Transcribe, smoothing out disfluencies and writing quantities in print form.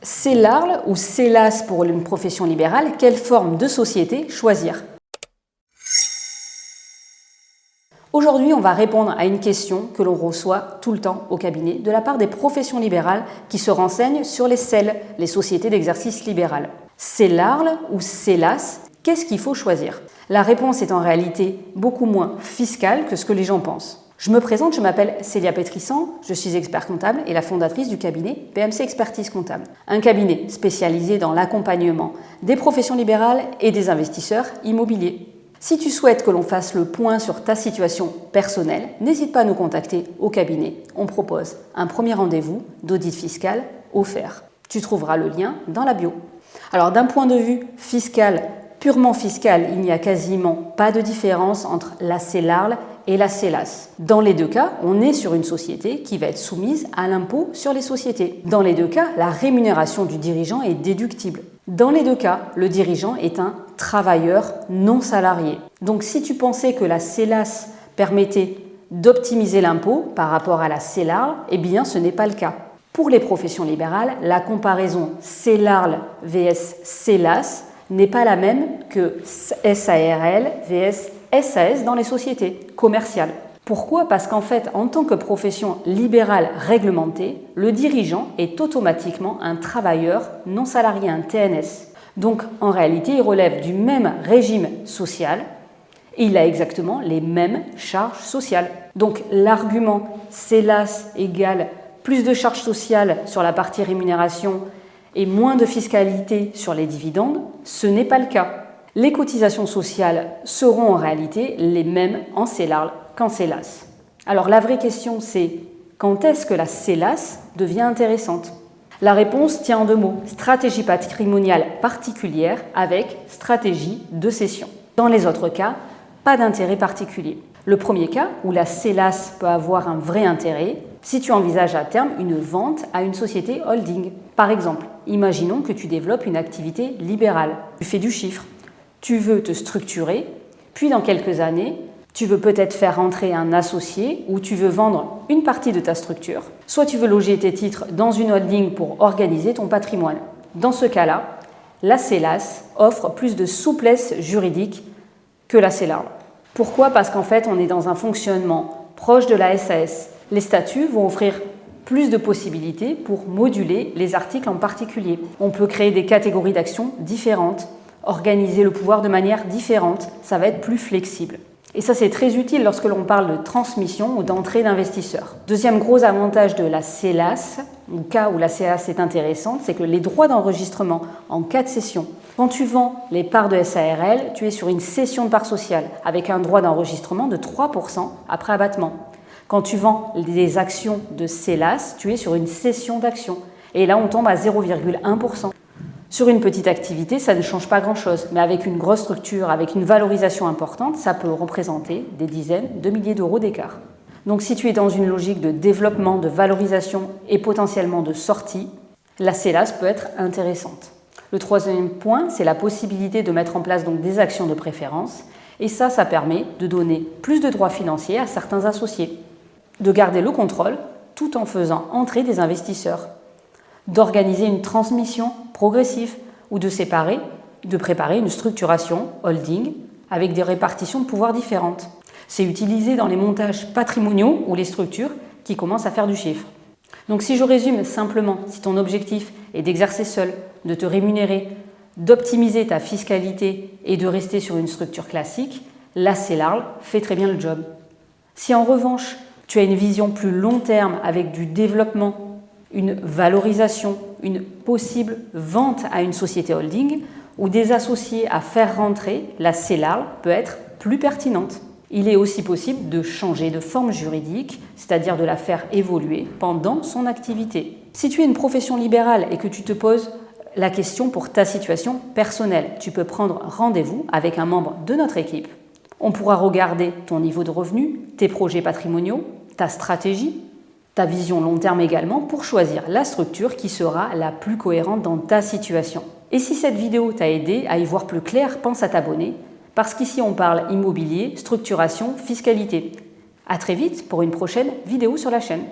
CELARL ou CELAS pour une profession libérale, quelle forme de société choisir? Aujourd'hui, on va répondre à une question que l'on reçoit tout le temps au cabinet de la part des professions libérales qui se renseignent sur les SEL, les sociétés d'exercice libéral. CELARL ou CELAS, qu'est-ce qu'il faut choisir? La réponse est en réalité beaucoup moins fiscale que ce que les gens pensent. Je me présente, je m'appelle Célia Pétrissan, je suis expert comptable et la fondatrice du cabinet PMC Expertise Comptable. Un cabinet spécialisé dans l'accompagnement des professions libérales et des investisseurs immobiliers. Si tu souhaites que l'on fasse le point sur ta situation personnelle, n'hésite pas à nous contacter au cabinet. On propose un premier rendez-vous d'audit fiscal offert. Tu trouveras le lien dans la bio. Alors d'un point de vue fiscal, purement fiscal, il n'y a quasiment pas de différence entre la CELARL et la CELAS. Dans les deux cas, on est sur une société qui va être soumise à l'impôt sur les sociétés. Dans les deux cas, la rémunération du dirigeant est déductible. Dans les deux cas, le dirigeant est un travailleur non salarié. Donc si tu pensais que la CELAS permettait d'optimiser l'impôt par rapport à la CELARL, eh bien ce n'est pas le cas. Pour les professions libérales, la comparaison CELARL vs CELAS n'est pas la même que SARL vs SAS dans les sociétés commerciales. Pourquoi? Parce qu'en fait, en tant que profession libérale réglementée, le dirigeant est automatiquement un travailleur non salarié, un TNS. Donc, en réalité, il relève du même régime social et il a exactement les mêmes charges sociales. Donc, l'argument CELAS égale plus de charges sociales sur la partie rémunération et moins de fiscalité sur les dividendes, ce n'est pas le cas. Les cotisations sociales seront en réalité les mêmes en CELARL qu'en CELAS. Alors la vraie question c'est quand est-ce que la CELAS devient intéressante? La réponse tient en deux mots, stratégie patrimoniale particulière avec stratégie de cession. Dans les autres cas, pas d'intérêt particulier. Le premier cas, où la CELAS peut avoir un vrai intérêt, si tu envisages à terme une vente à une société holding. Par exemple, imaginons que tu développes une activité libérale, tu fais du chiffre, tu veux te structurer, puis dans quelques années, tu veux peut-être faire rentrer un associé ou tu veux vendre une partie de ta structure. Soit tu veux loger tes titres dans une holding pour organiser ton patrimoine. Dans ce cas-là, la CELAS offre plus de souplesse juridique que la CELARL. Pourquoi? Parce qu'en fait, on est dans un fonctionnement proche de la SAS. Les statuts vont offrir plus de possibilités pour moduler les articles en particulier. On peut créer des catégories d'actions différentes, organiser le pouvoir de manière différente, ça va être plus flexible. Et ça, c'est très utile lorsque l'on parle de transmission ou d'entrée d'investisseurs. Deuxième gros avantage de la CELAS, au cas où la CELAS est intéressante, c'est que les droits d'enregistrement en cas de cession, quand tu vends les parts de SARL, tu es sur une cession de parts sociales avec un droit d'enregistrement de 3% après abattement. Quand tu vends des actions de CELAS, tu es sur une cession d'actions. Et là, on tombe à 0,1%. Sur une petite activité, ça ne change pas grand-chose, mais avec une grosse structure, avec une valorisation importante, ça peut représenter des dizaines de milliers d'euros d'écart. Donc si tu es dans une logique de développement, de valorisation et potentiellement de sortie, la CELAS peut être intéressante. Le troisième point, c'est la possibilité de mettre en place donc des actions de préférence, et ça permet de donner plus de droits financiers à certains associés, de garder le contrôle tout en faisant entrer des investisseurs, d'organiser une transmission progressive ou de préparer une structuration holding avec des répartitions de pouvoir différentes. C'est utilisé dans les montages patrimoniaux ou les structures qui commencent à faire du chiffre. Donc si je résume simplement, si ton objectif est d'exercer seul, de te rémunérer, d'optimiser ta fiscalité et de rester sur une structure classique, la CELARL fait très bien le job. Si en revanche, tu as une vision plus long terme avec du développement, une valorisation, une possible vente à une société holding ou des associés à faire rentrer, la CELARL peut être plus pertinente. Il est aussi possible de changer de forme juridique, c'est-à-dire de la faire évoluer pendant son activité. Si tu es une profession libérale et que tu te poses la question pour ta situation personnelle, tu peux prendre rendez-vous avec un membre de notre équipe. On pourra regarder ton niveau de revenu, tes projets patrimoniaux, ta stratégie, ta vision long terme également pour choisir la structure qui sera la plus cohérente dans ta situation. Et si cette vidéo t'a aidé à y voir plus clair, pense à t'abonner parce qu'ici on parle immobilier, structuration, fiscalité. À très vite pour une prochaine vidéo sur la chaîne.